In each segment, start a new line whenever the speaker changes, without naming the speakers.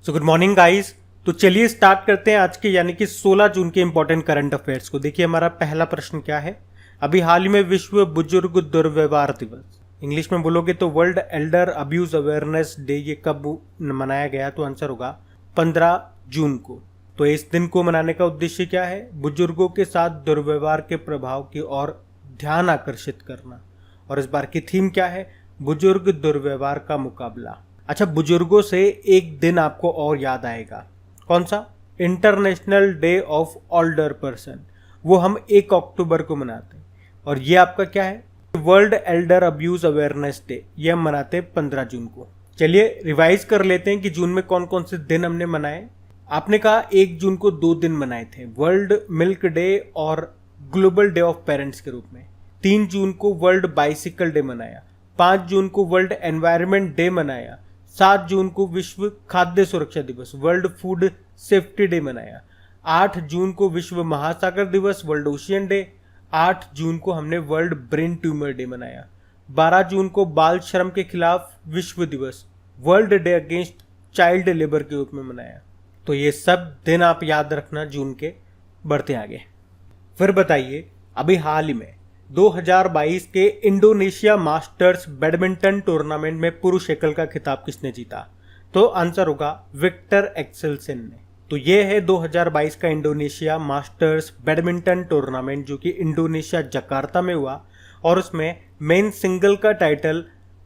So good morning guys. तो चलिए start करते हैं आज के यानी कि 16 जून के इंपॉर्टेंट करंट अफेयर्स को। देखिए हमारा पहला प्रश्न क्या है। अभी हाल ही में विश्व बुजुर्ग दुर्व्यवहार दिवस, इंग्लिश में बोलोगे तो world Elder abuse awareness day, ये कब मनाया गया? तो आंसर होगा 15 जून को। तो इस दिन को मनाने का उद्देश्य क्या है? बुजुर्गों के साथ दुर्व्यवहार के प्रभाव की ओर ध्यान आकर्षित करना। और इस बार की थीम क्या है? बुजुर्ग दुर्व्यवहार का मुकाबला। अच्छा, बुजुर्गों से एक दिन आपको और याद आएगा, कौन सा? International day of older person. वो हम 1 अक्टूबर को मनाते हैं। और ये आपका क्या है? World Elder abuse awareness day, ये हम मनाते हैं 15 जून को। चलिए रिवाइज कर लेते हैं कि जून में कौन कौन से दिन हमने मनाए। आपने कहा 1 जून को 2 दिन मनाए थे, वर्ल्ड मिल्क डे और ग्लोबल डे ऑफ पेरेंट्स के रूप में। 3 जून को वर्ल्ड बाइसिकल डे मनाया, 5 जून को वर्ल्ड एनवायरनमेंट डे मनाया, 7 जून को विश्व खाद्य सुरक्षा दिवस वर्ल्ड फूड सेफ्टी डे मनाया, 8 जून को विश्व महासागर दिवस वर्ल्ड ओशियन डे, 8 जून को हमने वर्ल्ड ब्रेन ट्यूमर डे मनाया, 12 जून को बाल श्रम के खिलाफ विश्व दिवस world day against child labour के रूप में मनाया। तो ये सब दिन आप याद रखना जून के, बढ़ते आगे। फिर बताइए, अभी हाल ही में 2022 के इंडोनेशिया मास्टर्स बैडमिंटन टूर्नामेंट में पुरुष एकल का खिताब किसने जीता? तो आंसर होगा विक्टर एक्सेलसन ने। तो ये है 2022 का इंडोनेशिया मास्टर्स बैडमिंटन टूर्नामेंट, जो कि इंडोनेशिया जकार्ता में हुआ। और उसमें मेन सिंगल का टाइटल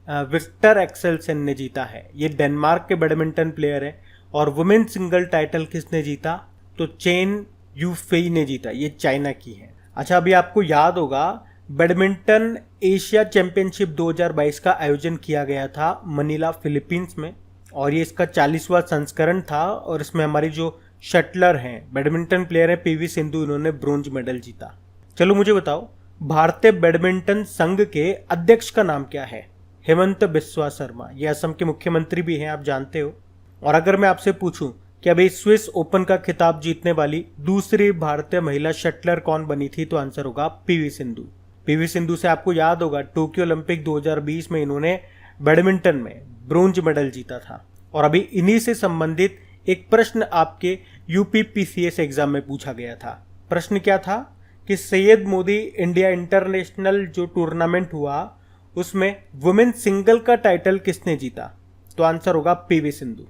विक्टर एक्सेलसन ने जीता है। ये डेनमार्क के बैडमिंटन प्लेयर है। और वुमेन सिंगल टाइटल किसने जीता? तो चेन यूफेई ने जीता, ये चाइना की है। अच्छा, अभी आपको याद होगा बैडमिंटन एशिया चैंपियनशिप 2022 का आयोजन किया गया था मनीला, फिलीपींस में। और ये इसका 40वां संस्करण था। और इसमें हमारी जो शटलर हैं, बैडमिंटन प्लेयर हैं, पीवी सिंधु, इन्होंने ब्रोंज मेडल जीता। चलो मुझे बताओ, भारतीय बैडमिंटन संघ के अध्यक्ष का नाम क्या है? हेमंत बिस्वा शर्मा। ये असम के मुख्यमंत्री भी हैं, आप जानते हो। और अगर मैं आपसे पूछूं कि अभी स्विस ओपन का खिताब जीतने वाली दूसरी भारतीय महिला शटलर कौन बनी थी? तो आंसर होगा पीवी सिंधु। पीवी सिंधु से आपको याद होगा टोक्यो ओलंपिक 2020 में इन्होंने बैडमिंटन में ब्रोंज मेडल जीता था। और अभी इन्हीं से संबंधित एक प्रश्न आपके यूपीपीसीएस एग्जाम में पूछा गया था। प्रश्न क्या था कि सैयद मोदी इंडिया इंटरनेशनल जो टूर्नामेंट हुआ, उसमें वुमेन सिंगल का टाइटल किसने जीता? तो आंसर होगा पीवी सिंधु।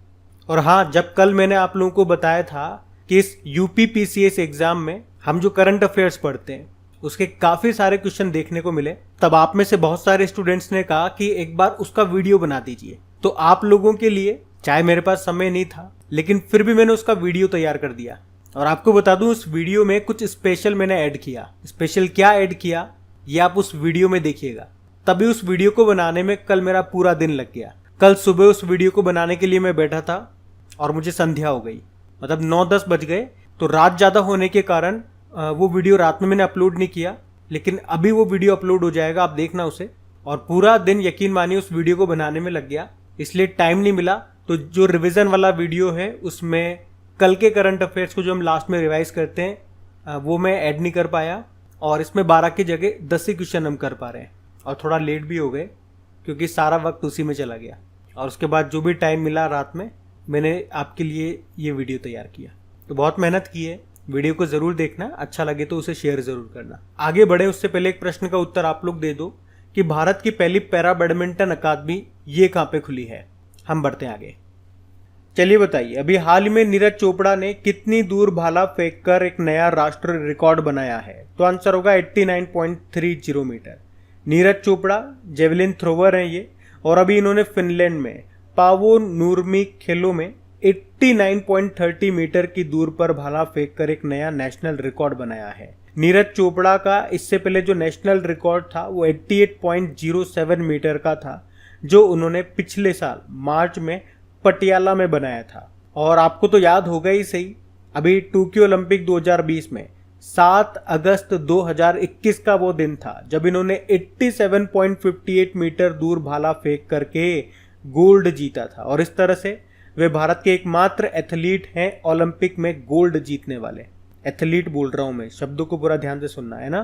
और हाँ, जब कल मैंने आप लोगों को बताया था कि इस यूपीपीसीएस एग्जाम में हम जो करंट अफेयर्स पढ़ते हैं उसके काफी सारे क्वेश्चन देखने को मिले, तब आप में से बहुत सारे स्टूडेंट्स ने कहा कि एक बार उसका वीडियो बना दीजिए। तो आप लोगों के लिए, चाहे मेरे पास समय नहीं था, लेकिन फिर भी मैंने उसका वीडियो तैयार कर दिया। और आपको बता दूं, उस वीडियो में कुछ स्पेशल मैंने ऐड किया। स्पेशल क्या ऐड किया, ये आप उस वीडियो में देखिएगा। तभी उस वीडियो को बनाने में कल मेरा पूरा दिन लग गया। कल सुबह उस वीडियो को बनाने के लिए मैं बैठा था और मुझे संध्या हो गई, मतलब 9-10 बज गए। तो रात ज़्यादा होने के कारण वो वीडियो रात में मैंने अपलोड नहीं किया, लेकिन अभी वो वीडियो अपलोड हो जाएगा, आप देखना उसे। और पूरा दिन यकीन मानिए उस वीडियो को बनाने में लग गया, इसलिए टाइम नहीं मिला। तो जो रिवीजन वाला वीडियो है उसमें कल के करंट अफेयर्स को जो हम लास्ट में रिवाइज करते हैं वो मैं ऐड नहीं कर पाया। और इसमें 12 की जगह 10 ही क्वेश्चन हम कर पा रहे हैं। और थोड़ा लेट भी हो गए क्योंकि सारा वक्त उसी में चला गया। और उसके बाद जो भी टाइम मिला रात में, मैंने आपके लिए ये वीडियो तैयार किया। तो बहुत मेहनत की है। वीडियो को जरूर देखना, अच्छा लगे तो उसे शेयर जरूर करना। आगे बढ़े उससे पहले एक प्रश्न का उत्तर आप लोग दे दो कि भारत की पहली पैरा बैडमिंटन अकादमी ये कहाँ पे खुली है? हम बढ़ते हैं आगे। चलिए बताइए, अभी हाल ही में नीरज चोपड़ा ने कितनी दूर भाला फेंककर एक नया राष्ट्र रिकॉर्ड बनाया है? तो आंसर होगा 89.30 metre. Neeraj Chopra javelin thrower हैं ये। और अभी इन्होंने फिनलैंड में पावो नूर्मी खेलों में 89.30 मीटर की दूर पर भाला फेंककर एक नया नेशनल रिकॉर्ड बनाया है। नीरज चोपड़ा का इससे पहले जो नेशनल रिकॉर्ड था वो 88.07 मीटर का था, जो उन्होंने पिछले साल मार्च में पटियाला में बनाया था। और आपको तो याद होगा ही सही, अभी टोक्यो ओलंपिक 2020 में 7 अगस्त 2021 का वो दिन था जब इन्होंने 87.58 मीटर दूर भाला फेंक करके गोल्ड जीता था। और इस तरह से वे भारत के एकमात्र एथलीट हैं ओलंपिक में गोल्ड जीतने वाले। एथलीट बोल रहा हूं मैं, शब्दों को पूरा ध्यान से सुनना है ना।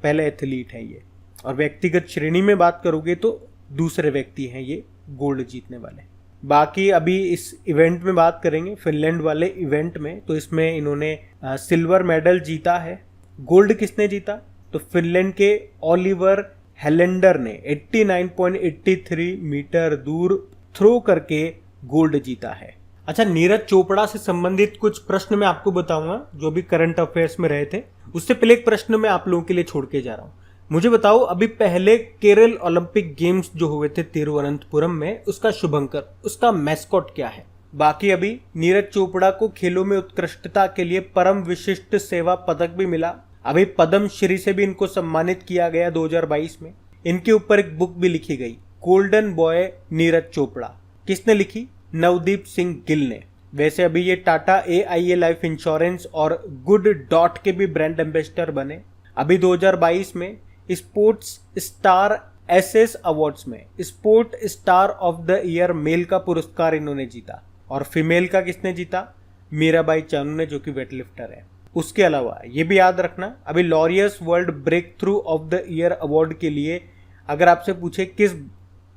पहले एथलीट हैं ये। और व्यक्तिगत श्रेणी में बात करोगे तो दूसरे व्यक्ति हैं ये गोल्ड जीतने वाले। बाकी अभी इस इवेंट में बात करेंगे, फिनलैंड वाले इवेंट में, तो इसमें इन्होंने सिल्वर मेडल जीता है। गोल्ड किसने जीता? तो फिनलैंड के ओलिवर हेलेंडर ने 89.83 मीटर दूर थ्रो करके गोल्ड जीता है। अच्छा, नीरज चोपड़ा से संबंधित कुछ प्रश्न मैं आपको बताऊंगा जो भी करंट अफेयर्स में रहे थे। उससे पहले एक प्रश्न मैं आप लोगों के लिए छोड़ के जा रहा हूं। मुझे बताओ, अभी पहले केरल ओलंपिक गेम्स जो हुए थे तिरुवनंतपुरम में, उसका शुभंकर, उसका मैस्कॉट क्या है? बाकी अभी नीरज चोपड़ा को खेलों में उत्कृष्टता के लिए परम विशिष्ट सेवा पदक भी मिला। अभी पद्म श्री से भी इनको सम्मानित किया गया 2022 में। इनके ऊपर एक बुक भी लिखी गई, गोल्डन बॉय नीरज चोपड़ा। किसने लिखी? नवदीप सिंह गिल ने। वैसे अभी ये टाटा AIA लाइफ इंश्योरेंस और गुड डॉट के भी ब्रांड एम्बेसडर बने। अभी 2022 में स्पोर्ट्स स्टार SS अवार्ड्स में sport star of the year male का पुरस्कार इन्होंने जीता। और फीमेल का किसने जीता? मीराबाई चानू ने, जो कि वेटलिफ्टर है। उसके अलावा ये भी याद रखना, अभी Laureus world breakthrough of the year award के लिए अगर आपसे पूछे किस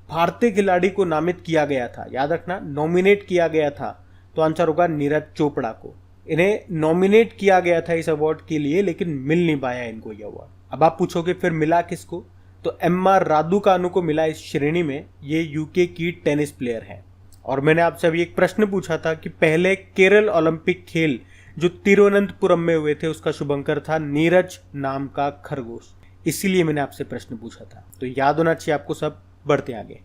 भारतीय खिलाड़ी को नामित किया गया था, याद रखना नॉमिनेट किया गया था, तो आंसर होगा नीरज चोपड़ा को। इन्हें नॉमिनेट किया गया था इस अवार्ड के लिए, लेकिन मिल नहीं पाया इनको यह अवार्ड। अब आप पूछोगे फिर मिला किसको? तो MR रादुकानु को मिला इस श्रेणी में। ये UK की टेनिस प्लेयर है। और मैंने आपसे अभी एक प्रश्न पूछा था कि पहले केरल ओलंपिक खेल जो तिरुवनंतपुरम में हुए थे, उसका शुभंकर था नीरज नाम का खरगोश। इसीलिए मैंने आपसे प्रश्न पूछा था, तो याद होना चाहिए आपको सब। बढ़ते आगे,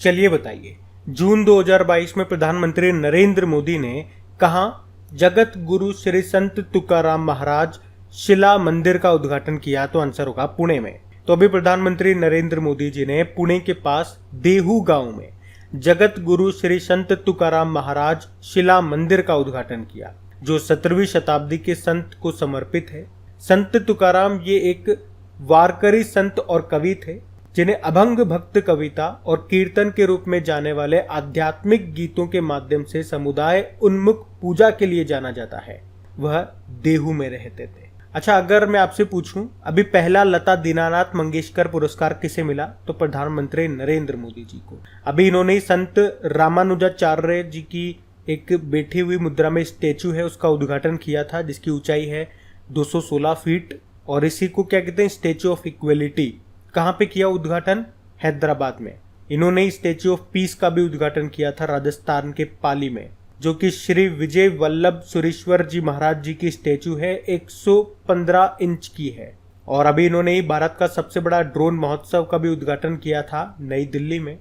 चलिए बताइए, जून 2022 में प्रधानमंत्री नरेंद्र मोदी ने कहा जगत गुरु श्री संत तुकाराम महाराज शिला मंदिर का उद्घाटन किया? तो आंसर होगा पुणे में। तो अभी प्रधानमंत्री नरेंद्र मोदी जी ने पुणे के पास देहू गांव में जगत गुरु श्री संत तुकाराम महाराज शिला मंदिर का उद्घाटन किया, जो 17वीं शताब्दी के संत को समर्पित है। संत तुकाराम ये एक वारकरी संत और कवि थे, जिन्हें अभंग भक्त कविता और कीर्तन के रूप में जाने वाले आध्यात्मिक गीतों के माध्यम से समुदाय उन्मुख पूजा के लिए जाना जाता है। वह देहू में रहते थे। अच्छा, अगर मैं आपसे पूछूं, अभी पहला लता दीनानाथ मंगेशकर पुरस्कार किसे मिला? तो प्रधानमंत्री नरेंद्र मोदी जी को। अभी इन्होंने संत रामानुजाचार्य जी की एक बैठी हुई मुद्रा में स्टेचू है, उसका उद्घाटन किया था, जिसकी ऊंचाई है 216 फीट। और इसी को क्या कहते हैं? Statue of equality. कहाँ पे किया उद्घाटन? हैदराबाद में। इन्होंने स्टेचू ऑफ पीस का भी उद्घाटन किया था राजस्थान के पाली में, जो कि श्री विजय वल्लभ सुरेश्वर जी महाराज जी की स्टेचू है, 115 इंच की है। और अभी इन्होंने ही भारत का सबसे बड़ा ड्रोन महोत्सव का भी उद्घाटन किया था नई दिल्ली में।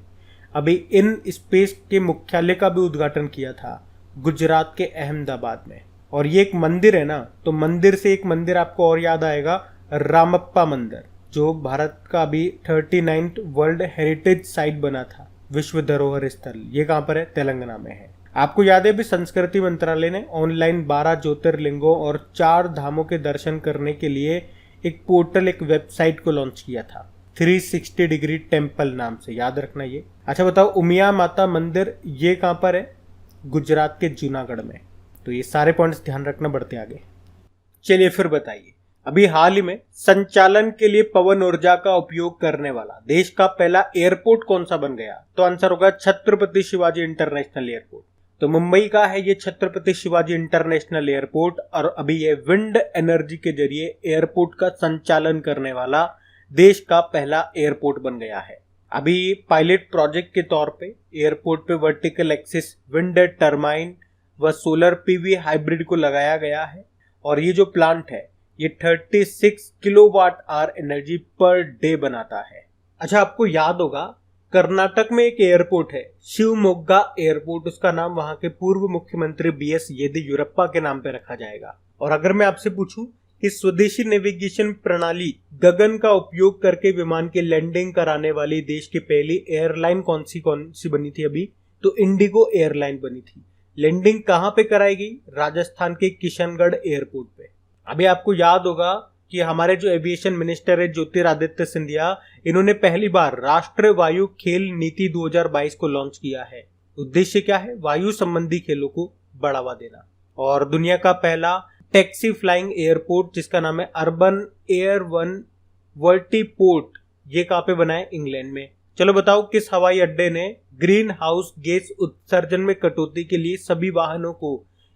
अभी इन स्पेस के मुख्यालय का भी उद्घाटन किया था गुजरात के अहमदाबाद में। और ये एक मंदिर है ना, तो मंदिर से एक मंदिर आपको और याद आएगा, रामप्पा मंदिर, जो भारत का अभी 39th वर्ल्ड हेरिटेज साइट बना था, विश्व धरोहर स्थल। ये कहाँ पर है? तेलंगाना में है। आपको याद है भी संस्कृति मंत्रालय ने ऑनलाइन 12 ज्योतिर्लिंगों और 4 धामों के दर्शन करने के लिए एक पोर्टल, एक वेबसाइट को लॉन्च किया था, 360 डिग्री टेम्पल नाम से, याद रखना ये। अच्छा बताओ, उमिया माता मंदिर ये कहाँ पर है? गुजरात के जूनागढ़ में। तो ये सारे पॉइंट्स ध्यान रखना। बढ़ते आगे, चलिए फिर बताइए, अभी हाल ही में संचालन के लिए पवन ऊर्जा का उपयोग करने वाला देश का पहला एयरपोर्ट कौन सा बन गया? तो आंसर होगा छत्रपति शिवाजी इंटरनेशनल एयरपोर्ट। तो मुंबई का है ये छत्रपति शिवाजी इंटरनेशनल एयरपोर्ट, और अभी ये विंड एनर्जी के जरिए एयरपोर्ट का संचालन करने वाला देश का पहला एयरपोर्ट बन गया है। अभी पायलट प्रोजेक्ट के तौर पे एयरपोर्ट पे वर्टिकल एक्सिस विंड टर्बाइन व सोलर PV हाइब्रिड को लगाया गया है। और ये जो प्लांट है ये 36 kilowatt hour energy per day बनाता है। अच्छा, आपको याद होगा कर्नाटक में एक एयरपोर्ट है, शिवमोग्गा एयरपोर्ट। उसका नाम वहां के पूर्व मुख्यमंत्री BS येदियुरप्पा के नाम पे रखा जाएगा। और अगर मैं आपसे पूछूं कि स्वदेशी नेविगेशन प्रणाली गगन का उपयोग करके विमान की लैंडिंग कराने वाली देश की पहली एयरलाइन कौन सी बनी थी अभी? तो इंडिगो एयरलाइन बनी थी। लैंडिंग कहां पे कराई गई? राजस्थान के किशनगढ़ एयरपोर्ट पे। अभी आपको याद होगा कि हमारे जो एविएशन मिनिस्टर है ज्योतिरादित्य सिंधिया, इन्होंने पहली बार राष्ट्रीय वायु खेल नीति 2022 को लॉन्च किया है। उद्देश्य क्या है? वायु संबंधी खेलों को बढ़ावा देना। और दुनिया का पहला टैक्सी फ्लाइंग एयरपोर्ट जिसका नाम है अर्बन एयर वन वर्टीपोर्ट, ये कहाँ पे बना है? इंग्लैंड में, चलो बताओ, किस हवाई अड्डे ने ग्रीन हाउस गैस उत्सर्जन में कटौती के लिए सभी वाहनों को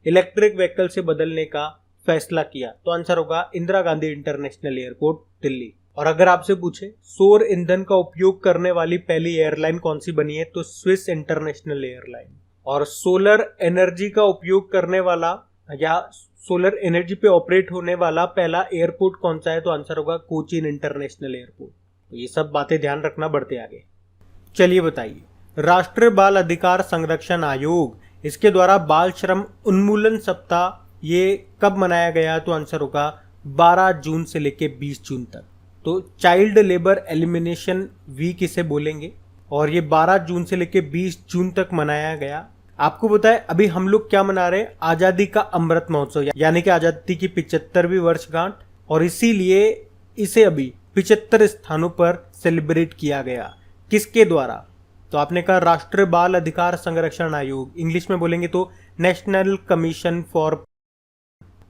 इलेक्ट्रिक व्हीकल से बदलने का फैसला किया? तो आंसर होगा इंदिरा गांधी इंटरनेशनल एयरपोर्ट, दिल्ली। और अगर आपसे पूछे सौर ईंधन का उपयोग करने वाली पहली एयरलाइन कौन सी बनी है, तो स्विस इंटरनेशनल एयरलाइन। और सोलर एनर्जी का उपयोग करने वाला या सोलर एनर्जी पे ऑपरेट होने वाला पहला एयरपोर्ट कौन सा है, तो आंसर होगा कोचीन इंटरनेशनल एयरपोर्ट। तो ये सब बातें ध्यान रखना, बढ़ते आगे। चलिए बताइए, राष्ट्रीय बाल अधिकार संरक्षण आयोग, इसके द्वारा बाल श्रम उन्मूलन सप्ताह ये कब मनाया गया? तो आंसर होगा 12 जून से लेके 20 जून तक। तो चाइल्ड लेबर एलिमिनेशन वीक इसे बोलेंगे, और ये 12 जून से लेके 20 जून तक मनाया गया। आपको पता है अभी हम लोग क्या मना रहे हैं? आजादी का अमृत महोत्सव, यानी कि आजादी की 75वीं वर्षगांठ, और इसीलिए इसे अभी 75 स्थानों पर सेलिब्रेट किया गया। किसके द्वारा? तो आपने कहा राष्ट्रीय बाल अधिकार संरक्षण आयोग, इंग्लिश में बोलेंगे तो national commission for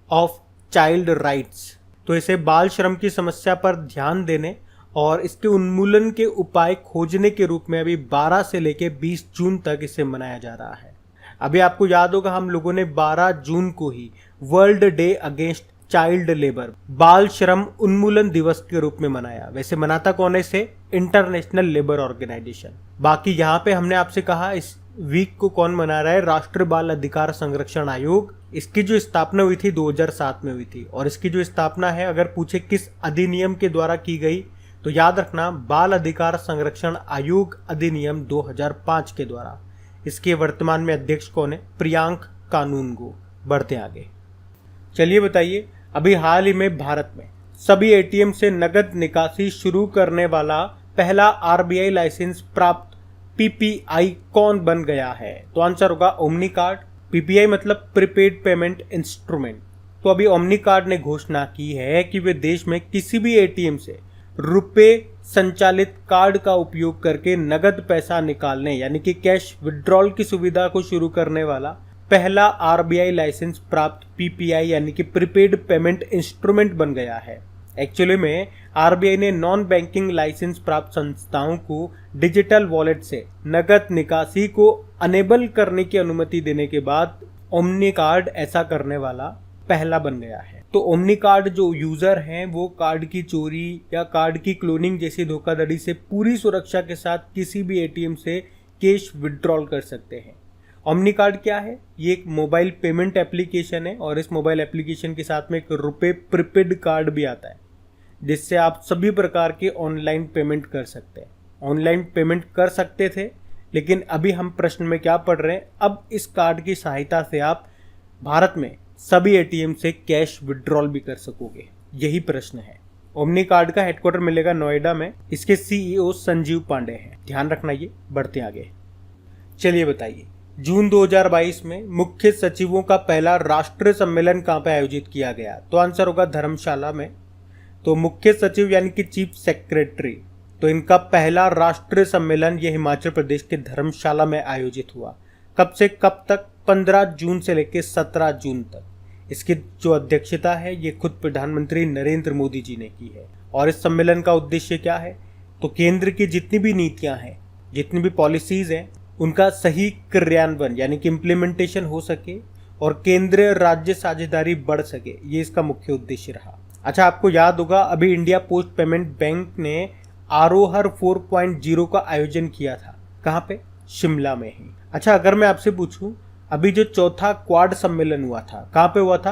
of child rights. तो इसे बाल श्रम की समस्या पर ध्यान देने और इसके उन्मूलन के उपाय खोजने के रूप में अभी 12 से लेके 20 जून तक इसे मनाया जा रहा है। अभी आपको याद होगा हम लोगों ने 12 जून को ही world day against child labour, बाल श्रम उन्मूलन दिवस के रूप में मनाया। वैसे मनाता कौन है इसे? International labour organization. बाकी यहाँ पे हमने आपसे कहा इस वीक को कौन मना रहा है? राष्ट्रीय बाल अधिकार संरक्षण आयोग। इसकी जो स्थापना हुई थी 2007 में हुई थी, और इसकी जो स्थापना है अगर पूछे किस अधिनियम के द्वारा की गई, तो याद रखना बाल अधिकार संरक्षण आयोग अधिनियम 2005 के द्वारा। इसके वर्तमान में अध्यक्ष कौन है? प्रियांक कानूनगो। बढ़ते आगे। चलिए बताइए, अभी हाल ही में भारत में सभी एटीएम से नगद निकासी शुरू करने वाला पहला आरबीआई लाइसेंस प्राप्त पीपीआई कौन बन गया है? तो आंसर होगा ओमनी कार्ड। पीपीआई मतलब प्रीपेड पेमेंट इंस्ट्रूमेंट। तो अभी ओमनी कार्ड ने घोषणा की है कि वे देश में किसी भी एटीएम से रुपए संचालित कार्ड का उपयोग करके नगद पैसा निकालने यानी कि कैश विड्रॉल की सुविधा को शुरू करने वाला पहला आरबीआई लाइसेंस प्राप्त पीपीआई यानी कि प्रीपेड पेमेंट इंस्ट्रूमेंट बन गया है। एक्चुअली में आरबीआई ने नॉन बैंकिंग लाइसेंस प्राप्त संस्थाओं को डिजिटल वॉलेट से नगद निकासी को अनेबल करने की अनुमति देने के बाद ओमनी कार्ड ऐसा करने वाला पहला बन गया है। तो ओमनी कार्ड जो यूजर हैं वो कार्ड की चोरी या कार्ड की क्लोनिंग जैसी धोखाधड़ी से पूरी सुरक्षा के साथ किसी भी एटीएम से कैश विड्रॉल कर सकते हैं। ओमनी कार्ड क्या है? ये एक मोबाइल पेमेंट एप्लीकेशन है, और इस मोबाइल एप्लीकेशन के साथ में एक रुपए प्रीपेड कार्ड भी आता है, जिससे आप सभी प्रकार के ऑनलाइन पेमेंट कर सकते हैं। ऑनलाइन पेमेंट कर सकते थे, लेकिन अभी हम प्रश्न में क्या पढ़ रहे हैं? अब इस कार्ड की सहायता से आप भारत में सभी एटीएम से कैश विड्रॉल भी कर सकोगे, यही प्रश्न है। ओमनी कार्ड का हेडक्वार्टर मिलेगा नोएडा में। इसके सीईओ संजीव पांडे हैं, ध्यान रखना ये। बढ़ते आगे। चलिए बताइए, जून 2022 में मुख्य सचिवों का पहला राष्ट्रीय सम्मेलन कहाँ पे आयोजित किया गया? तो आंसर होगा धर्मशाला में। तो मुख्य सचिव यानी कि चीफ सेक्रेटरी, तो इनका पहला राष्ट्रीय सम्मेलन ये हिमाचल प्रदेश के धर्मशाला में आयोजित हुआ। कब से कब तक? 15 जून से लेकर 17 जून तक। इसकी जो अध्यक्षता है ये खुद प्रधानमंत्री नरेंद्र मोदी जी ने की है। और इस सम्मेलन का उद्देश्य क्या है? तो केंद्र की जितनी भी नीतियां हैं, जितनी भी पॉलिसीज हैं, उनका सही क्रियान्वयन यानी कि इम्प्लीमेंटेशन हो सके और केंद्रीय राज्य साझेदारी बढ़ सके, ये इसका मुख्य उद्देश्य रहा। अच्छा, आपको याद होगा अभी इंडिया पोस्ट पेमेंट बैंक ने आरोहर 4.0 का आयोजन किया था। कहाँ पे? शिमला में ही। अच्छा, अगर मैं आपसे पूछूं अभी जो चौथा क्वाड सम्मेलन हुआ था, कहाँ पे हुआ था?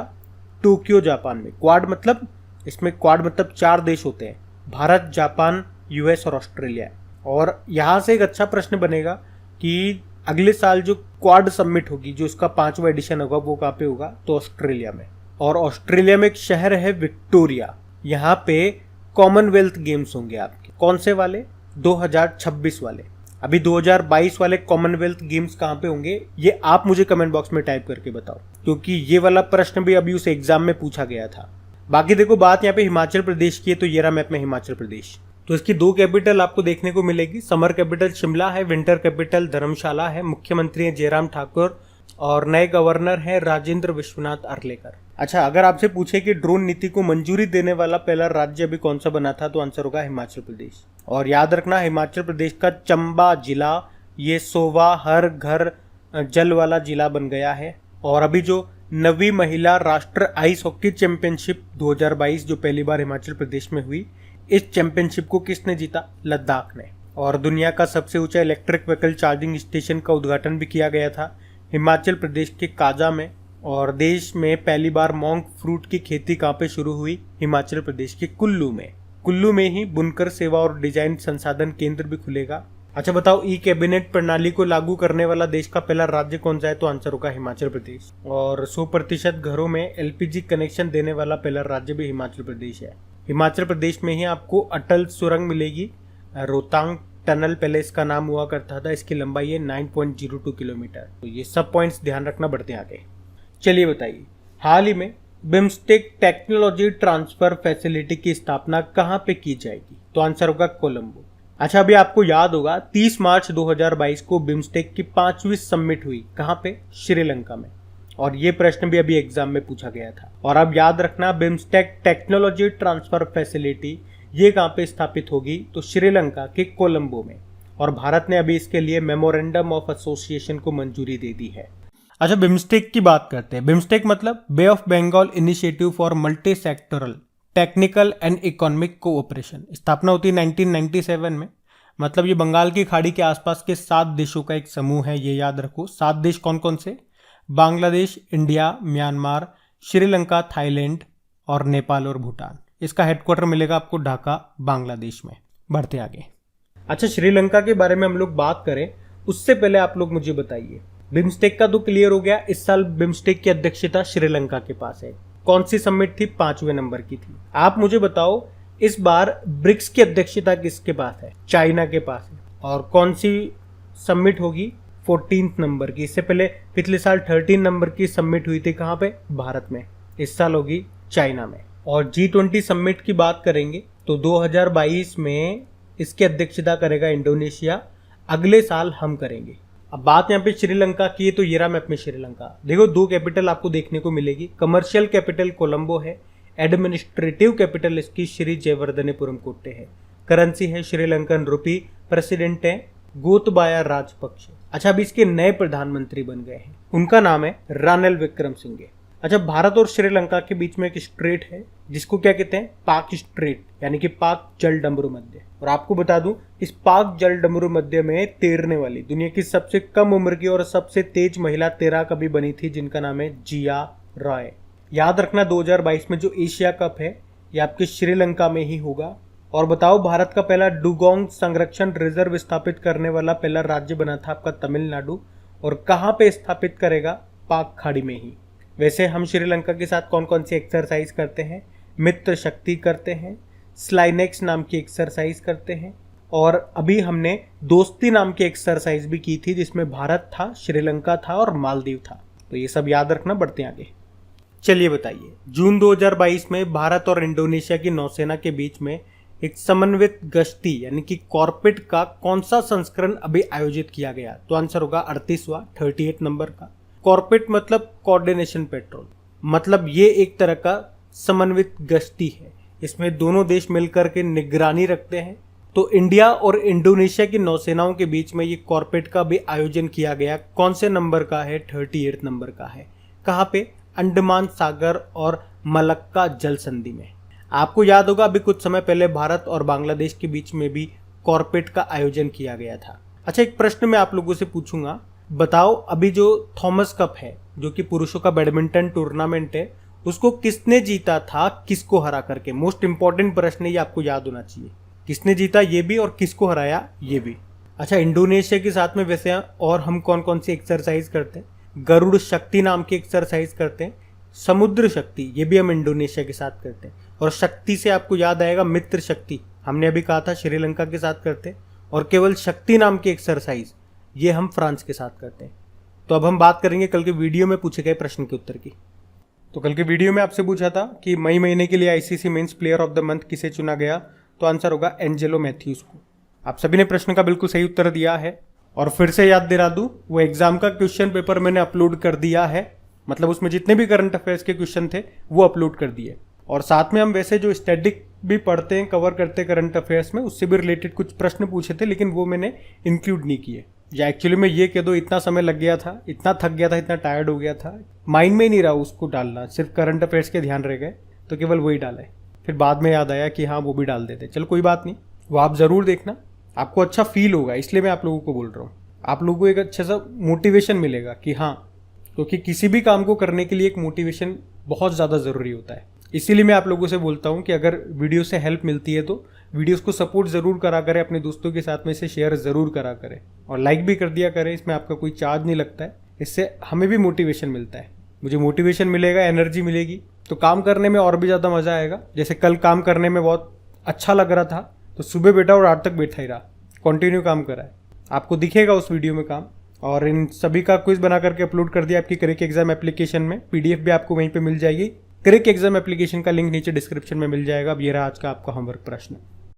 टोक्यो, जापान में। क्वाड मतलब, इसमें क्वाड मतलब 4 देश होते हैं, भारत, जापान, यूएस और ऑस्ट्रेलिया। और यहाँ से एक अच्छा प्रश्न बनेगा कि अगले साल जो क्वाड समिट होगी, जो इसका 5वां एडिशन होगा, वो कहाँ पे होगा? तो ऑस्ट्रेलिया में। और ऑस्ट्रेलिया में एक शहर है विक्टोरिया, यहाँ पे कॉमनवेल्थ गेम्स होंगे आपके। कौन से वाले? 2026 वाले। अभी 2022 वाले कॉमनवेल्थ गेम्स कहाँ पे होंगे, ये आप मुझे कमेंट बॉक्स में टाइप करके बताओ, क्योंकि ये वाला प्रश्न भी अभी उस एग्जाम में पूछा गया था। बाकी देखो, बात यहाँ पे हिमाचल प्रदेश की है, तो ये रहा मैप में हिमाचल प्रदेश। तो इसकी 2 कैपिटल आपको देखने को मिलेगी। समर कैपिटल शिमला है, विंटर कैपिटल धर्मशाला है। मुख्यमंत्री है जयराम ठाकुर और नए गवर्नर है राजेंद्र विश्वनाथ अर्लेकर। अच्छा, अगर आपसे पूछे कि ड्रोन नीति को मंजूरी देने वाला पहला राज्य अभी कौन सा बना था, तो आंसर होगा हिमाचल प्रदेश। और याद रखना हिमाचल प्रदेश का चंबा जिला ये 100वां हर घर जल वाला जिला बन गया है। और अभी जो 9वीं महिला राष्ट्र आइस हॉकी चैंपियनशिप 2022 जो पहली बार हिमाचल प्रदेश में हुई, इस चैंपियनशिप को किसने जीता? लद्दाख ने। और दुनिया का सबसे ऊंचा इलेक्ट्रिक व्हीकल चार्जिंग स्टेशन का उद्घाटन भी किया गया था हिमाचल प्रदेश के काजा में। और देश में पहली बार मॉन्क फ्रूट की खेती कहाँ पे शुरू हुई? हिमाचल प्रदेश के कुल्लू में। कुल्लू में ही बुनकर सेवा और डिजाइन संसाधन केंद्र भी खुलेगा। अच्छा बताओ, ई कैबिनेट प्रणाली को लागू करने वाला देश का पहला राज्य कौन सा है? तो आंसर होगा हिमाचल प्रदेश। और 100% घरों में एलपीजी कनेक्शन देने वाला पहला राज्य भी हिमाचल प्रदेश है। हिमाचल प्रदेश में ही आपको अटल सुरंग मिलेगी। रोहतांग टनल पहले इसका नाम हुआ करता था, इसकी लंबाई है 9.02 किलोमीटर। तो ये सब पॉइंट्स ध्यान रखना, बढ़ते आगे। चलिए बताइए, हाल ही में बिम्स्टेक टेक्नोलॉजी ट्रांसफर फैसिलिटी की स्थापना कहां पे की जाएगी? तो आंसर होगा कोलंबो। अच्छा, अभी आपको याद होगा 30 मार्च 2022 को बिम्स्टेक की 5वीं समिट हुई। कहां पे? श्रीलंका में। और ये प्रश्न भी अभी एग्जाम में पूछा गया था। और अब याद रखना, बिम्स्टेक टेक्नोलॉजी ट्रांसफर फैसिलिटी ये कहां पे स्थापित होगी? तो श्रीलंका के कोलंबो में। और भारत ने अभी इसके लिए मेमोरेंडम ऑफ एसोसिएशन को मंजूरी दे दी है। अच्छा, बिम्स्टेक की बात करते हैं। बिम्स्टेक मतलब bay of Bengal initiative for multi sectoral technical and economic cooperation. स्थापना होती है 1997 में। मतलब ये बंगाल की खाड़ी के आसपास के 7 देशों का एक समूह है, ये याद रखो। 7 देश कौन कौन से? Bangladesh, India, Myanmar, Sri Lanka, Thailand और नेपाल और भूटान। इसका हेडक्वार्टर मिलेगा आपको ढाका, बांग्लादेश में। बढ़ते आगे। अच्छा, श्रीलंका के बारे में हम लोग बात करें उससे पहले आप लोग मुझे बताइए, बिम्स्टेक का तो क्लियर हो गया। इस साल बिम्स्टेक की अध्यक्षता श्रीलंका के पास है। कौन सी समिट थी? 5वें नंबर की थी। आप मुझे बताओ, इस बार ब्रिक्स की अध्यक्षता किसके पास है? चाइना के पास है। और कौन सी समिट होगी? 14 नंबर की। इससे पहले पिछले साल 13 नंबर की समिट हुई थी। कहाँ पे? भारत में। इस साल होगी चाइना में। और G20 समिट की बात करेंगे तो 2022 में इसकी अध्यक्षता करेगा इंडोनेशिया। अगले साल हम करेंगे। अब बात यहाँ पे श्रीलंका की है, तो ये रहा मैप में श्रीलंका। देखो, 2 कैपिटल आपको देखने को मिलेगी। कमर्शियल कैपिटल कोलंबो है, एडमिनिस्ट्रेटिव कैपिटल इसकी श्री जयवर्धनेपुरम कोट्टे है। करेंसी है श्रीलंकन रुपी। प्रेसिडेंट है गोतबाया राजपक्षे। अच्छा, अभी इसके नए प्रधानमंत्री बन गए हैं, उनका नाम है रानिल विक्रमसिंघे। अच्छा, भारत और श्रीलंका के बीच में एक स्ट्रेट है जिसको क्या कहते हैं? पाक स्ट्रेट, यानी कि पाक जल डमरू मध्य। और आपको बता दूं, इस पाक जल डमरू मध्य में तैरने वाली दुनिया की सबसे कम उम्र की और सबसे तेज महिला तैराक अभी बनी थी, जिनका नाम है जिया रॉय। याद रखना, 2022 में जो एशिया कप है ये आपके श्रीलंका में ही होगा। और बताओ, भारत का पहला डुगोंग संरक्षण रिजर्व स्थापित करने वाला पहला राज्य बना था आपका तमिलनाडु। और कहाँ पे स्थापित करेगा? पाक खाड़ी में ही। वैसे हम श्रीलंका के साथ कौन कौन सी एक्सरसाइज करते हैं? मित्र शक्ति करते हैं, स्लाइनेक्स नाम की एक्सरसाइज करते हैं, और अभी हमने दोस्ती नाम की एक्सरसाइज भी की थी जिसमें भारत था, श्रीलंका था और मालदीव था। तो ये सब याद रखना, बढ़ते आगे। चलिए बताइए, जून 2022 में भारत और इंडोनेशिया की नौसेना के बीच में एक समन्वित गश्ती यानी कि कॉर्पेट का कौन सा संस्करण अभी आयोजित किया गया? तो आंसर होगा 38वां, 38 नंबर का। कॉर्पेट मतलब कोऑर्डिनेशन पेट्रोल, मतलब ये एक तरह का समन्वित गश्ती है। इसमें दोनों देश मिलकर के निगरानी रखते हैं। तो इंडिया और इंडोनेशिया की नौसेनाओं के बीच में ये कॉर्पेट का भी आयोजन किया गया। कौन से नंबर का है? 38 नंबर का है। कहाँ पे? अंडमान सागर और मलक्का जल संधि में। आपको याद होगा, अभी कुछ समय पहले भारत और बांग्लादेश के बीच में भी कॉर्पेट का आयोजन किया गया था। अच्छा, एक प्रश्न मैं आप लोगों से पूछूंगा, बताओ, अभी जो थॉमस कप है जो कि पुरुषों का बैडमिंटन टूर्नामेंट है, उसको किसने जीता था, किसको हरा करके? मोस्ट इंपॉर्टेंट प्रश्न है, ये आपको याद होना चाहिए। किसने जीता ये भी और किसको हराया ये भी। अच्छा, इंडोनेशिया के साथ में वैसे और हम कौन कौन सी एक्सरसाइज करते हैं? गरुड़ शक्ति नाम की एक्सरसाइज करते हैं। समुद्र शक्ति ये भी हम इंडोनेशिया के साथ करते हैं। और शक्ति से आपको याद आएगा मित्र शक्ति, हमने अभी कहा था श्रीलंका के साथ करते हैं। और केवल शक्ति नाम की एक्सरसाइज ये हम फ्रांस के साथ करते हैं। तो अब हम बात करेंगे कल के वीडियो में पूछे गए प्रश्न के उत्तर की। तो कल के वीडियो में आपसे पूछा था कि मई महीने के लिए ICC men's player of the month किसे चुना गया? तो आंसर होगा एंजेलो मैथ्यूज को। आप सभी ने प्रश्न का बिल्कुल सही उत्तर दिया है। और फिर से याद दिला दूं, वो एग्जाम का क्वेश्चन पेपर मैंने अपलोड कर दिया है, मतलब उसमें जितने भी करंट अफेयर्स के क्वेश्चन थे वो अपलोड कर दिए। और साथ में हम वैसे जो स्टैटिक भी पढ़ते हैं, कवर करते हैं करंट अफेयर्स में, उससे भी रिलेटेड कुछ प्रश्न पूछे थे, लेकिन वो मैंने इंक्लूड नहीं किए। या एक्चुअली में ये कह दो, इतना समय लग गया था, इतना थक गया था, इतना टायर्ड हो गया था, माइंड में ही नहीं रहा उसको डालना, सिर्फ करंट अफेयर्स के ध्यान रह गए, तो केवल वही डाले। फिर बाद में याद आया कि हाँ वो भी डाल देते। चलो कोई बात नहीं, वो आप ज़रूर देखना, आपको अच्छा फील होगा, इसलिए मैं आप लोगों को बोल रहा हूँ। आप लोगों को एक अच्छा सा मोटिवेशन मिलेगा कि हाँ, क्योंकि किसी भी काम को करने के लिए एक मोटिवेशन बहुत ज़्यादा ज़रूरी होता है। इसीलिए मैं आप लोगों से बोलता हूँ कि अगर वीडियो से हेल्प मिलती है तो वीडियोस को सपोर्ट ज़रूर करा करें, अपने दोस्तों के साथ में इसे शेयर ज़रूर करा करें और लाइक भी कर दिया करें। इसमें आपका कोई चार्ज नहीं लगता है, इससे हमें भी मोटिवेशन मिलता है। मुझे मोटिवेशन मिलेगा, एनर्जी मिलेगी, तो काम करने में और भी ज़्यादा मज़ा आएगा। जैसे कल काम करने में बहुत अच्छा लग रहा था, तो सुबह बैठा और रात तक बैठा ही रहा, कंटिन्यू काम करा है। आपको दिखेगा उस वीडियो में काम। और इन सभी का क्विज बना करके अपलोड कर दिया आपकी क्रैक एग्जाम एप्लीकेशन में। पीडीएफ भी आपको वहीं पे मिल जाएगी। क्रैक एग्जाम एप्लीकेशन का लिंक नीचे डिस्क्रिप्शन में मिल जाएगा। अब ये रहा आज का आपका होमवर्क प्रश्न।